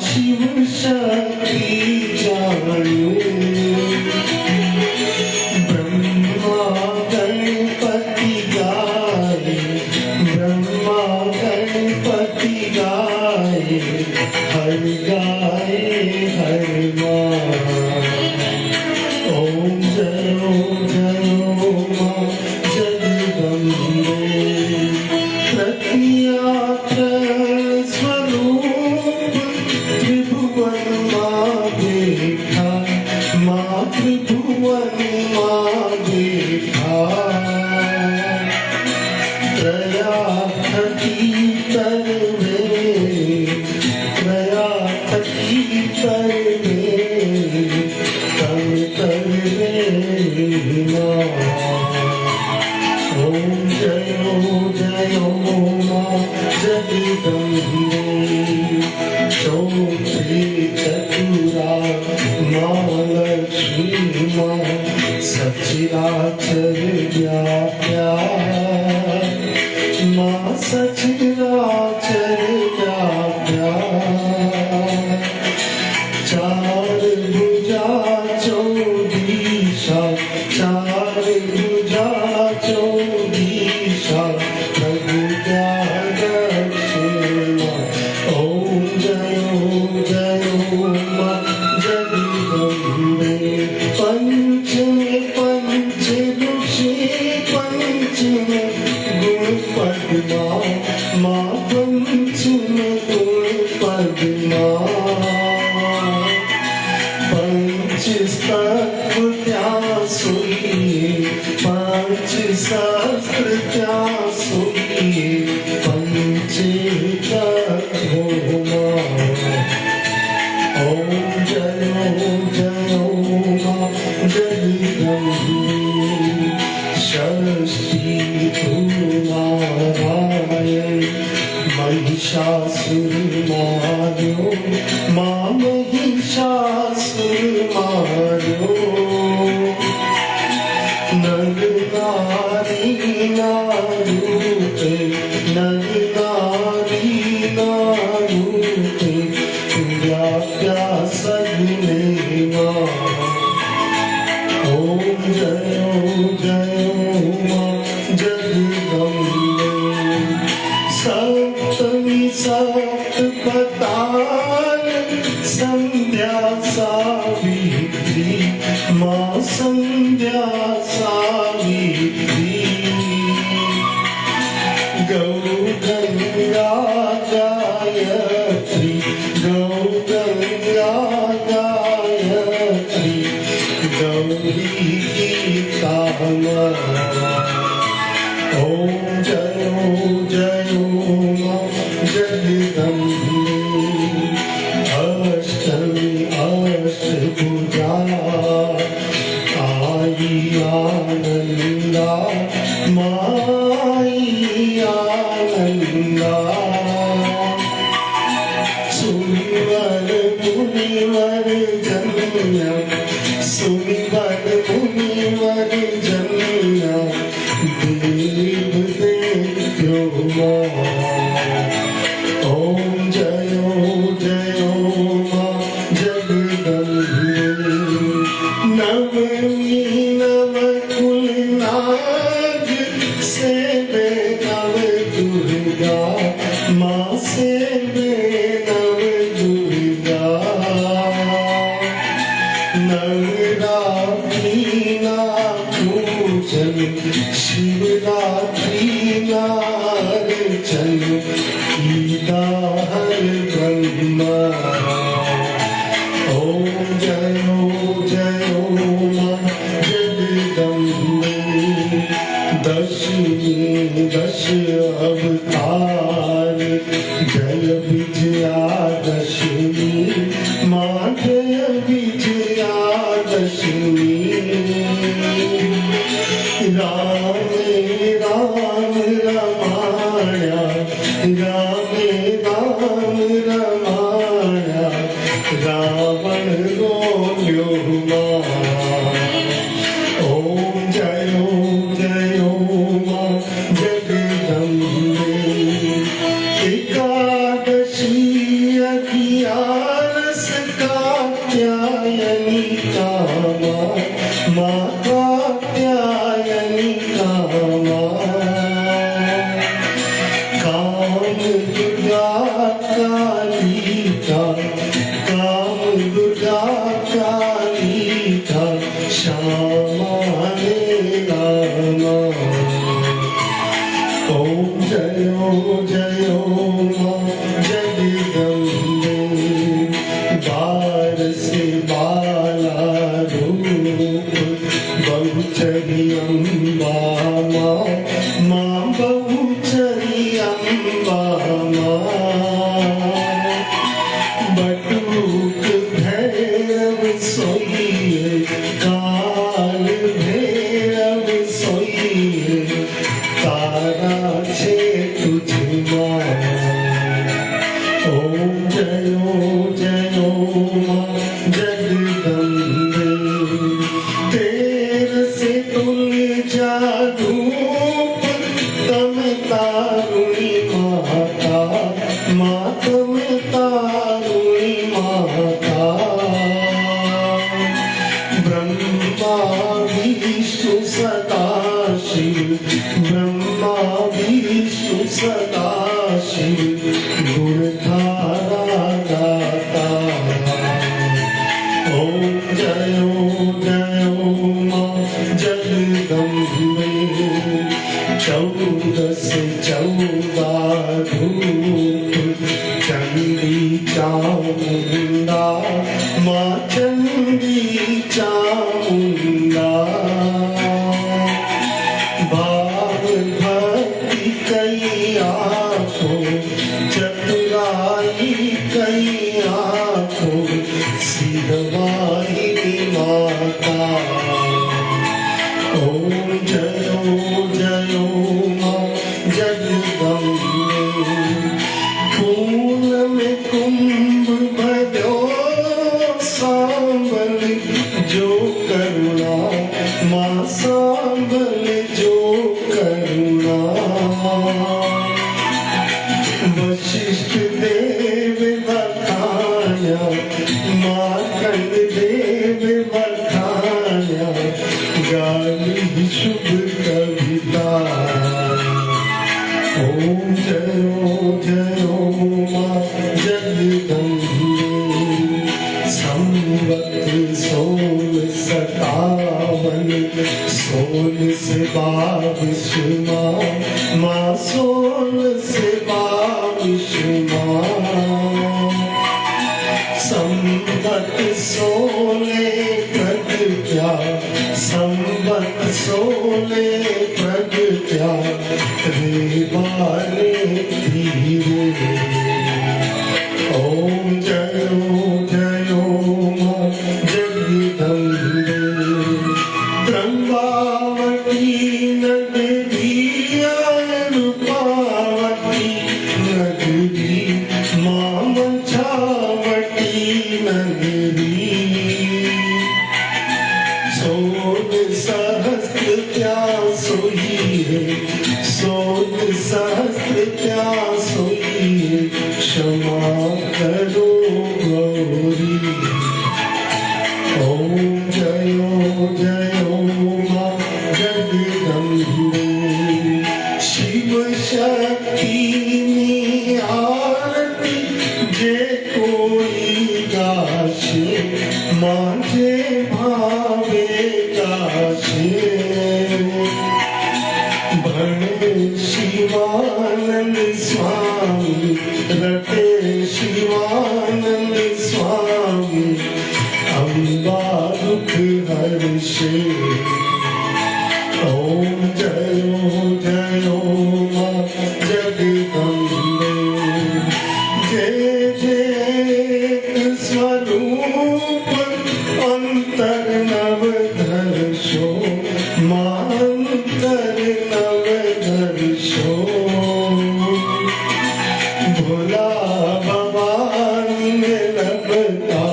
शिव शक्ति जानू ब्रह्मा गणपति गाए ब्रह्मा गणपति गाए हर माँ ओम जयो माँ जगदम्बे प्रख्यात स्वरूप त्रिभुवन माँ देखा माँ त्रिभुवन माँ देखा प्रयात कीर्तन में प्रयात कीर्तन में तम करने माँ ओम जयो माँ जगदम्बे चौथे चतुरा माँ लक्ष्मी माँ सचराचर व्याप्या माँ सचराचर व्याप्या चार भुजा चौदीशा चार भुजा चौदीशा प्रभुजा दक्षिणा ओम जयो माँ जगदम्बे पंच ऋषि पंच गुण पद्मा माँ पंच गुण पद्मा पंच सत्व क्या सुनिए पंच शास्त्र क्या सुनिए पंच तत्वों ओम जयो माँ जगदम्बे षष्ठी नारायण महिषासुर मार्यो माँ महिषासुर मार्यो नर नारी नारूपे नर नारी नारूपे व्याप्या सगुणे माँ ओम जयो माँ जगदम्बे सप्तमी सप्तपताल संध्या सावित्री माँ संध्या सावित्री गौ गंगा गायत्री गौ गंगा गायत्री गौरी की कामना ओम जयो माँ जगदम्बे अष्टमी अष्टभुजा आई आनंदा माई आनंदा सुनिवर मुनिवर जन्म सुनिवर मुनिवर जन्म देव देव्यो माँ ओम जयो माँ जगदम्बे नवमी नवकुल नाग सेवे नव दुर्गा माँ सेवे नव दुर्गा नवरात्रि ना पूजन शिवरात्रि नार्चन गीता हर ब्रह्मा ओम जयो माँ जगदम्बे दशमी दश अवतार जय विजया दशमी माँ जय विजया दशमी राम राम रमाया राम रमाया रावण रोम्यो माँ ओम जयो माँ जगदम्बे एकादशी अखिया कात्यायनी कामा माँ कात्यायनी कामा काम दुर्गा कालिका काम दुर्गा कालिका श्यामा रे रामा ओम जयो जयो माँ जगदम्बे बार से बाला रूप बहुचरी अम्बा माँ बहुचरी अम्बा बटुक भैरव सोइए काल भैरव सोइए तारा छे तुझमा ओम जयो जयो माँ जगदम्बे तेर से तुलजा धूप तम तारुणी माता माँ तम तारुणी माता ब्रह्मा विष्णु सदा शिव ब्रह्मा विष्णु सदा शिव गुणधारा दाता ओम जयो जयो माँ जगदम्बे चौदस चौदा धूप चंडी चामुंडा माँ चंडी चामुंडा भाव भक्ति कई आँखों चतुराई कई आँखों सिद्धवाहिनी माता ओम जयो जयो माँ जगदम्बे खून में कुंभ भरो सांबल जो करुणा माँ सांबल जो करुणा वशिष्ठ देव बखाया मार्कंड देव बखाया गाली शुभ कविता ओम जयो जयो माँ जगदम्बे संवत 16 से 22 माँ 16 से 22 संवत 16 प्रगट्या संवत 16 प्रगट्या रे बाले धीरे ओम जयो जयो माँ जगदम्बे ब्रह्मावती नगरी रूपावती नगरी माँ मंचावती नगरी सोन सहस्त्र क्या सोई है सोन सहस्त्र क्या सोई है क्षमा करो गौरी ओम जयो जयो माँ जगदम्बे शिव शक्ति आरती जे कोई गाशे मांझे भावे गाशे भणे शिवानंद स्वामी रटे शिवानंद स्वामी अम्बा दुख हर्षे ओम जयो जयो माँ जगदम्बे जय जय स्वरूप अंतर नव धर्षो माँ अंतर नव धर्षो भोला भवानी में लगता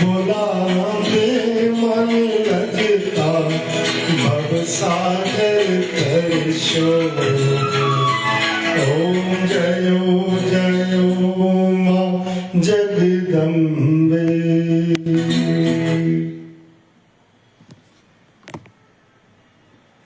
भोला में मन लगता भव सागर तरसो ओम जयो जयो माँ जगदम्बे રે